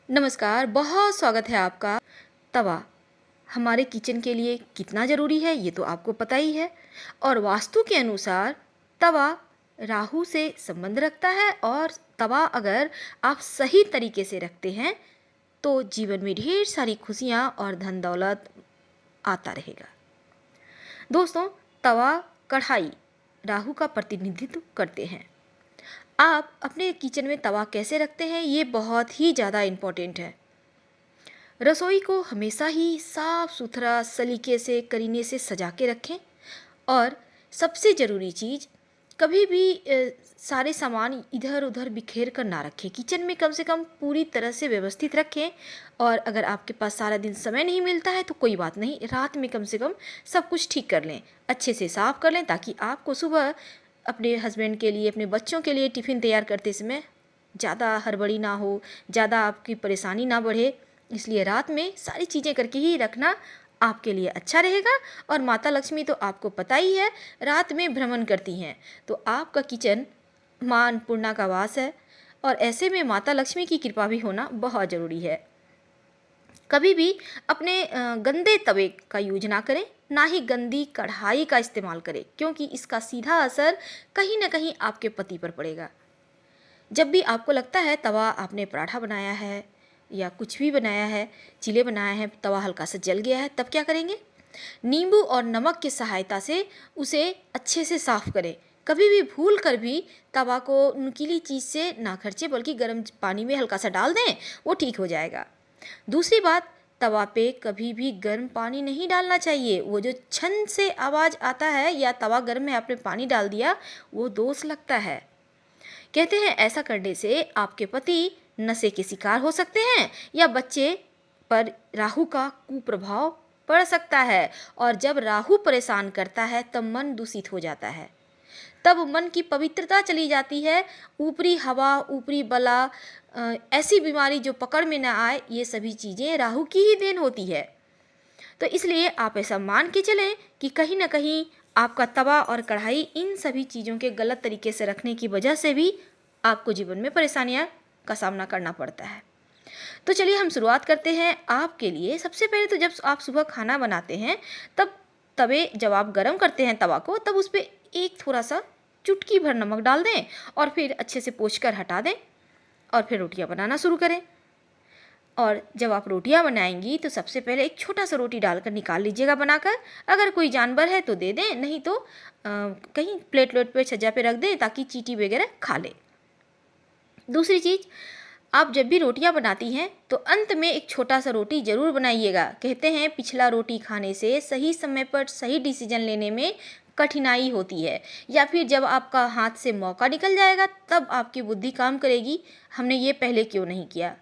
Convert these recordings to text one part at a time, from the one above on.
नमस्कार, बहुत स्वागत है आपका। तवा हमारे किचन के लिए कितना ज़रूरी है ये तो आपको पता ही है। और वास्तु के अनुसार तवा राहु से संबंध रखता है, और तवा अगर आप सही तरीके से रखते हैं तो जीवन में ढेर सारी खुशियाँ और धन दौलत आता रहेगा। दोस्तों, तवा कढ़ाई राहु का प्रतिनिधित्व करते हैं। आप अपने किचन में तवा कैसे रखते हैं ये बहुत ही ज़्यादा इम्पोर्टेंट है। रसोई को हमेशा ही साफ सुथरा सलीके से करीने से सजा के रखें। और सबसे ज़रूरी चीज़, कभी भी सारे सामान इधर उधर बिखेर कर ना रखें। किचन में कम से कम पूरी तरह से व्यवस्थित रखें। और अगर आपके पास सारा दिन समय नहीं मिलता है तो कोई बात नहीं, रात में कम से कम सब कुछ ठीक कर लें, अच्छे से साफ कर लें, ताकि आपको सुबह अपने हस्बैंड के लिए, अपने बच्चों के लिए टिफ़िन तैयार करते समय ज़्यादा हड़बड़ी ना हो, ज़्यादा आपकी परेशानी ना बढ़े। इसलिए रात में सारी चीज़ें करके ही रखना आपके लिए अच्छा रहेगा। और माता लक्ष्मी तो आपको पता ही है, रात में भ्रमण करती हैं, तो आपका किचन माँ अन्नपूर्णा का वास है। और ऐसे में माता लक्ष्मी की कृपा भी होना बहुत ज़रूरी है। कभी भी अपने गंदे तवे का यूज ना करें, ना ही गंदी कढ़ाई का इस्तेमाल करें, क्योंकि इसका सीधा असर कहीं ना कहीं आपके पति पर पड़ेगा। जब भी आपको लगता है तवा आपने पराठा बनाया है या कुछ भी बनाया है, चीले बनाया है, तवा हल्का सा जल गया है, तब क्या करेंगे? नींबू और नमक की सहायता से उसे अच्छे से साफ करें। कभी भी भूल कर भी तवा को नुकीली चीज़ से ना खर्चे, बल्कि गर्म पानी में हल्का सा डाल दें, वो ठीक हो जाएगा। दूसरी बात, तवा पे कभी भी गर्म पानी नहीं डालना चाहिए। वो जो छन से आवाज़ आता है या तवा गर्म है आपने पानी डाल दिया, वो दोष लगता है। कहते हैं ऐसा करने से आपके पति नशे के शिकार हो सकते हैं, या बच्चे पर राहु का कुप्रभाव पड़ सकता है। और जब राहु परेशान करता है तब मन दूषित हो जाता है, तब मन की पवित्रता चली जाती है। ऊपरी हवा, ऊपरी बला, ऐसी बीमारी जो पकड़ में न आए, ये सभी चीज़ें राहु की ही देन होती है। तो इसलिए आप ऐसा मान के चलें कि कहीं ना कहीं आपका तवा और कढ़ाई इन सभी चीज़ों के गलत तरीके से रखने की वजह से भी आपको जीवन में परेशानियां का सामना करना पड़ता है। तो चलिए हम शुरुआत करते हैं आपके लिए। सबसे पहले तो जब आप सुबह खाना बनाते हैं, तब तवे जब आप गरम करते हैं तवा को, तब उस पर एक थोड़ा सा चुटकी भर नमक डाल दें और फिर अच्छे से पोंछ कर हटा दें, और फिर रोटियां बनाना शुरू करें। और जब आप रोटियां बनाएंगी तो सबसे पहले एक छोटा सा रोटी डालकर निकाल लीजिएगा बनाकर। अगर कोई जानवर है तो दे दें, नहीं तो कहीं प्लेट लोट पे छज्जा पे रख दें, ताकि चींटी वगैरह खा ले। दूसरी चीज़, आप जब भी रोटियां बनाती हैं तो अंत में एक छोटा सा रोटी ज़रूर बनाइएगा। कहते हैं पिछला रोटी खाने से सही समय पर सही डिसीजन लेने में कठिनाई होती है, या फिर जब आपका हाथ से मौका निकल जाएगा तब आपकी बुद्धि काम करेगी, हमने ये पहले क्यों नहीं किया।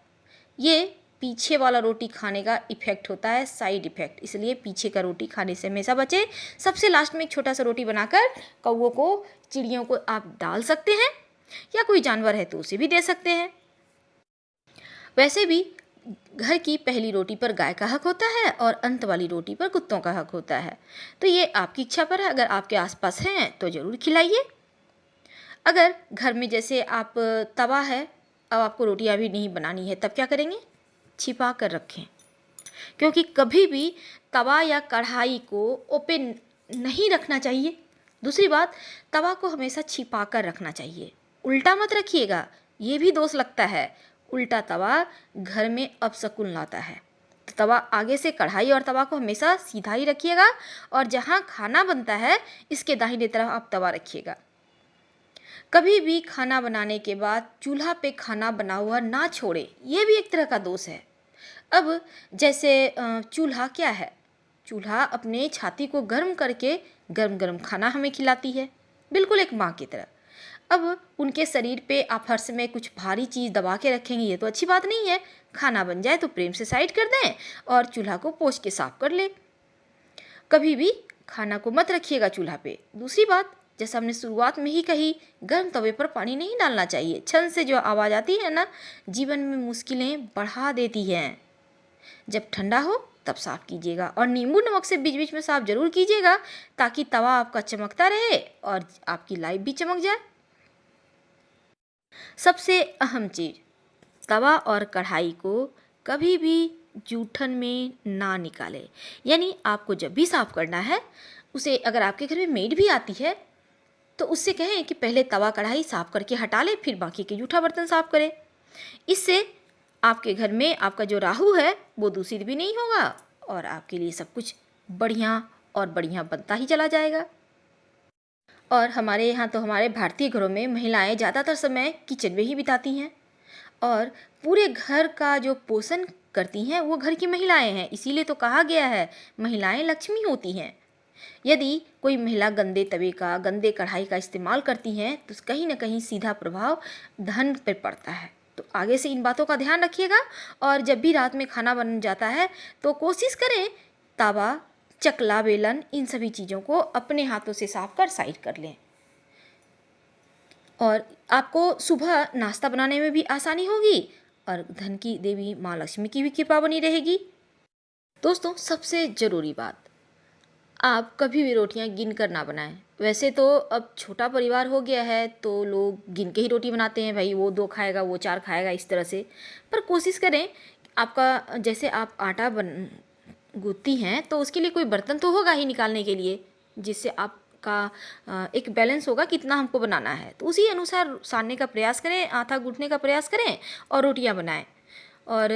ये पीछे वाला रोटी खाने का इफेक्ट होता है, साइड इफेक्ट। इसलिए पीछे का रोटी खाने से हमेशा बचे। सबसे लास्ट में एक छोटा सा रोटी बनाकर कौवों को, चिड़ियों को आप डाल सकते हैं, या कोई जानवर है तो उसे भी दे सकते हैं। वैसे भी घर की पहली रोटी पर गाय का हक होता है और अंत वाली रोटी पर कुत्तों का हक होता है। तो ये आपकी इच्छा पर है, अगर आपके आसपास हैं तो ज़रूर खिलाइए। अगर घर में जैसे आप तवा है, अब आपको रोटियां भी नहीं बनानी है, तब क्या करेंगे? छिपा कर रखें, क्योंकि कभी भी तवा या कढ़ाई को ओपन नहीं रखना चाहिए। दूसरी बात, तवा को हमेशा छिपा कर रखना चाहिए, उल्टा मत रखिएगा, ये भी दोष लगता है। उल्टा तवा घर में अपशकुन लाता है। तो तवा आगे से, कढ़ाई और तवा को हमेशा सीधा ही रखिएगा, और जहाँ खाना बनता है इसके दाहिने तरफ आप तवा रखिएगा। कभी भी खाना बनाने के बाद चूल्हा पे खाना बना हुआ ना छोड़े, ये भी एक तरह का दोष है। अब जैसे चूल्हा क्या है? चूल्हा अपने छाती को गर्म करके गर्म गर्म खाना हमें खिलाती है, बिल्कुल एक माँ की तरह। अब उनके शरीर पे आप हर समय कुछ भारी चीज़ दबा के रखेंगे, ये तो अच्छी बात नहीं है। खाना बन जाए तो प्रेम से साइड कर दें और चूल्हा को पोंछ के साफ कर लें। कभी भी खाना को मत रखिएगा चूल्हा पे। दूसरी बात, जैसा हमने शुरुआत में ही कही, गर्म तवे पर पानी नहीं डालना चाहिए। छन से जो आवाज़ आती है ना, जीवन में मुश्किलें बढ़ा देती हैं। जब ठंडा हो तब साफ़ कीजिएगा, और नींबू नमक से बीच बीच में साफ़ ज़रूर कीजिएगा, ताकि तवा आपका चमकता रहे और आपकी लाइफ भी चमक जाए। सबसे अहम चीज़, तवा और कढ़ाई को कभी भी जूठन में ना निकालें। यानी आपको जब भी साफ़ करना है, उसे अगर आपके घर में मेड भी आती है तो उससे कहें कि पहले तवा कढ़ाई साफ़ करके हटा ले, फिर बाकी के जूठा बर्तन साफ़ करें। इससे आपके घर में आपका जो राहु है वो दूषित भी नहीं होगा और आपके लिए सब कुछ बढ़िया और बढ़िया बनता ही चला जाएगा। और हमारे यहाँ तो हमारे भारतीय घरों में महिलाएं ज़्यादातर समय किचन में ही बिताती हैं और पूरे घर का जो पोषण करती हैं वो घर की महिलाएं हैं। इसीलिए तो कहा गया है महिलाएं लक्ष्मी होती हैं। यदि कोई महिला गंदे तवे का, गंदे कढ़ाई का इस्तेमाल करती हैं तो कहीं ना कहीं सीधा प्रभाव धन पर पड़ता है। तो आगे से इन बातों का ध्यान रखिएगा और जब भी रात में खाना बन जाता है तो कोशिश करें तवा, चकला, बेलन इन सभी चीज़ों को अपने हाथों से साफ कर साइड कर लें और आपको सुबह नाश्ता बनाने में भी आसानी होगी और धन की देवी माँ लक्ष्मी की भी कृपा बनी रहेगी। दोस्तों, सबसे ज़रूरी बात, आप कभी भी रोटियां गिन कर ना बनाएं। वैसे तो अब छोटा परिवार हो गया है तो लोग गिन के ही रोटी बनाते हैं, भाई वो 2 खाएगा, वो 4 खाएगा, इस तरह से। पर कोशिश करें आपका जैसे आप आटा बन गूंथती हैं तो उसके लिए कोई बर्तन तो होगा ही निकालने के लिए, जिससे आपका एक बैलेंस होगा कितना हमको बनाना है। तो उसी अनुसार सानने का प्रयास करें, आटा गूंथने का प्रयास करें और रोटियां बनाएं। और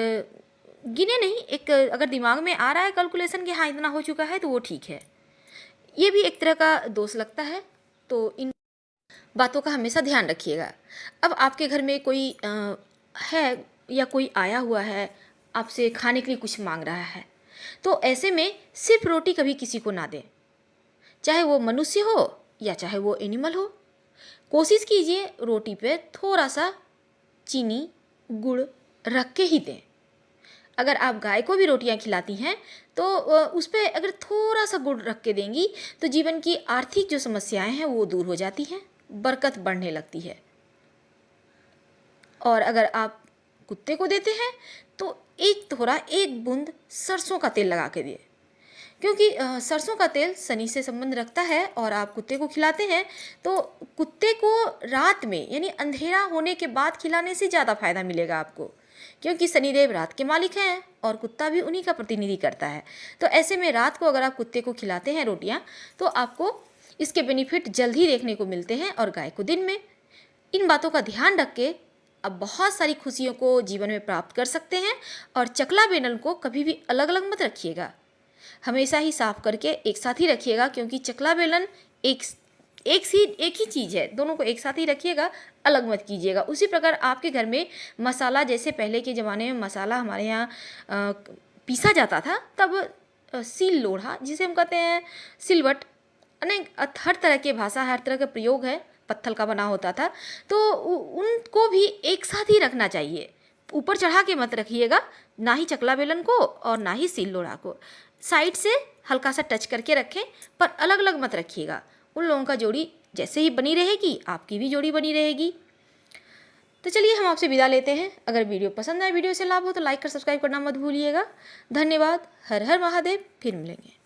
गिने नहीं, एक अगर दिमाग में आ रहा है कैलकुलेशन कि हाँ इतना हो चुका है तो वो ठीक है। ये भी एक तरह का दोष लगता है, तो इन बातों का हमेशा ध्यान रखिएगा। अब आपके घर में कोई है या कोई आया हुआ है, आपसे खाने के लिए कुछ मांग रहा है, तो ऐसे में सिर्फ रोटी कभी किसी को ना दें, चाहे वो मनुष्य हो या चाहे वो एनिमल हो। कोशिश कीजिए रोटी पे थोड़ा सा चीनी, गुड़ रख के ही दें। अगर आप गाय को भी रोटियां खिलाती हैं तो उस पर अगर थोड़ा सा गुड़ रख के देंगी तो जीवन की आर्थिक जो समस्याएं हैं वो दूर हो जाती हैं, बरकत बढ़ने लगती है। और अगर आप कुत्ते को देते हैं तो एक बूंद सरसों का तेल लगा के दिए, क्योंकि सरसों का तेल शनि से संबंध रखता है और आप कुत्ते को खिलाते हैं तो कुत्ते को रात में यानी अंधेरा होने के बाद खिलाने से ज़्यादा फायदा मिलेगा आपको, क्योंकि शनिदेव रात के मालिक हैं और कुत्ता भी उन्हीं का प्रतिनिधि करता है। तो ऐसे में रात को अगर आप कुत्ते को खिलाते हैं रोटियां तो आपको इसके बेनिफिट जल्द ही देखने को मिलते हैं और गाय को दिन में। इन बातों का ध्यान रख के अब बहुत सारी खुशियों को जीवन में प्राप्त कर सकते हैं। और चकला बेलन को कभी भी अलग अलग मत रखिएगा, हमेशा ही साफ करके एक साथ ही रखिएगा, क्योंकि चकला बेलन एक ही चीज़ है, दोनों को एक साथ ही रखिएगा, अलग मत कीजिएगा। उसी प्रकार आपके घर में मसाला, जैसे पहले के ज़माने में मसाला हमारे यहाँ पीसा जाता था, तब सील लोढ़ा जिसे हम कहते हैं सिलवट, अनेक हर तरह के भाषा, हर तरह का प्रयोग है, पत्थर का बना होता था, तो उनको भी एक साथ ही रखना चाहिए। ऊपर चढ़ा के मत रखिएगा, ना ही चकला बेलन को और ना ही सील लोढ़ा को, साइड से हल्का सा टच करके रखें, पर अलग अलग मत रखिएगा। उन लोगों का जोड़ी जैसे ही बनी रहेगी आपकी भी जोड़ी बनी रहेगी। तो चलिए हम आपसे विदा लेते हैं। अगर वीडियो पसंद आए, वीडियो से लाभ हो तो लाइक कर सब्सक्राइब करना मत भूलिएगा। धन्यवाद। हर हर महादेव। फिर मिलेंगे।